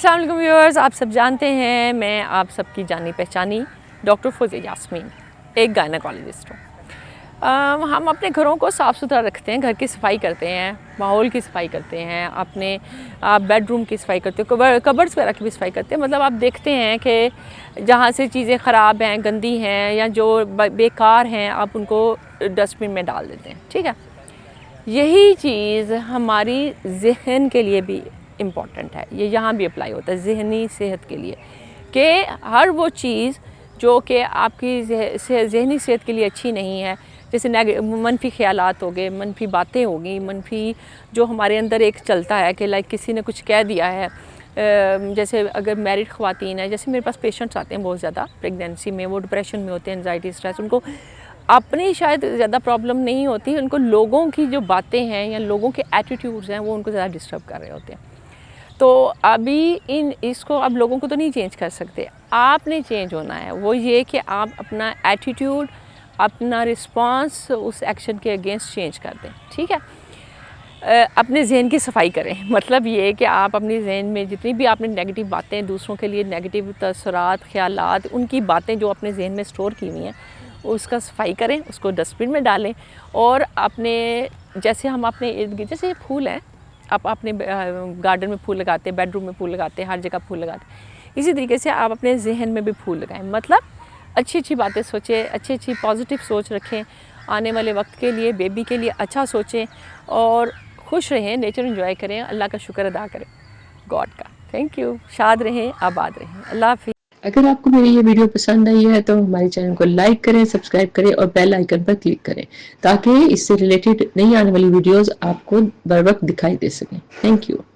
अस्सलाम वालेकुम व्यूअर्स, आप सब जानते हैं मैं आप सबकी जानी पहचानी डॉक्टर फौजिया यास्मीन एक गायनेकोलॉजिस्ट हूँ। हम अपने घरों को साफ़ सुथरा रखते हैं, घर की सफाई करते हैं, माहौल की सफाई करते हैं, अपने बेडरूम की सफाई करते हैं, कबर्ड्स वगैरह की भी सफाई करते हैं। मतलब आप देखते हैं कि जहाँ से चीज़ें ख़राब हैं, गंदी हैं या जो बेकार हैं, आप उनको डस्टबिन में डाल देते हैं। ठीक है, यही चीज़ हमारी ज़हन के लिए भी इम्पॉर्टेंट है। ये यहाँ भी अप्लाई होता है ज़हनी सेहत के लिए, कि हर वो चीज़ जो कि आपकी ज़हनी सेहत के लिए अच्छी नहीं है, जैसे मनफी ख़यालात हो गए, मनफी बातें हो गई, मनफी जो हमारे अंदर एक चलता है कि लाइक किसी ने कुछ कह दिया है। जैसे अगर मैरिड ख़वातीन है, जैसे मेरे पास पेशेंट्स आते हैं बहुत ज़्यादा प्रेगनेंसी में, वो डिप्रेशन में होते हैं, एंजाइटी स्ट्रेस, उनको अपनी शायद ज़्यादा प्रॉब्लम नहीं होती, उनको लोगों की जो बातें हैं या लोगों के एटीट्यूड्स हैं वो उनको ज़्यादा डिस्टर्ब कर रहे होते हैं। तो अभी इसको अब लोगों को तो नहीं चेंज कर सकते, आपने चेंज होना है। वो ये कि आप अपना एटीट्यूड, अपना रिस्पांस उस एक्शन के अगेंस्ट चेंज कर दें। ठीक है, अपने ज़हन की सफाई करें। मतलब ये कि आप अपने ज़हन में जितनी भी आपने नेगेटिव बातें, दूसरों के लिए नेगेटिव तसरात, ख्यालात, उनकी बातें जो अपने ज़हन में स्टोर की हुई हैं, उसका सफाई करें, उसको डस्टबिन में डालें। और अपने जैसे हम अपने इर्द गिर्द, जैसे ये फूल हैं, आप अपने गार्डन में फूल लगाते हैं, बेडरूम में फूल लगाते हैं, हर जगह फूल लगाते हैं, इसी तरीके से आप अपने जहन में भी फूल लगाएं। मतलब अच्छी अच्छी बातें सोचें, अच्छी अच्छी पॉजिटिव सोच रखें, आने वाले वक्त के लिए, बेबी के लिए अच्छा सोचें और खुश रहें, नेचर एंजॉय करें, अल्लाह का शुक्र अदा करें, गॉड का। Thank you. शाद रहें, आबाद रहें। अल्लाह हाफ़िज़। अगर आपको मेरी ये वीडियो पसंद आई है तो हमारे चैनल को लाइक करें, सब्सक्राइब करें और बेल आइकन पर क्लिक करें ताकि इससे रिलेटेड नई आने वाली वीडियोस आपको बर वक्त दिखाई दे सकें। Thank you.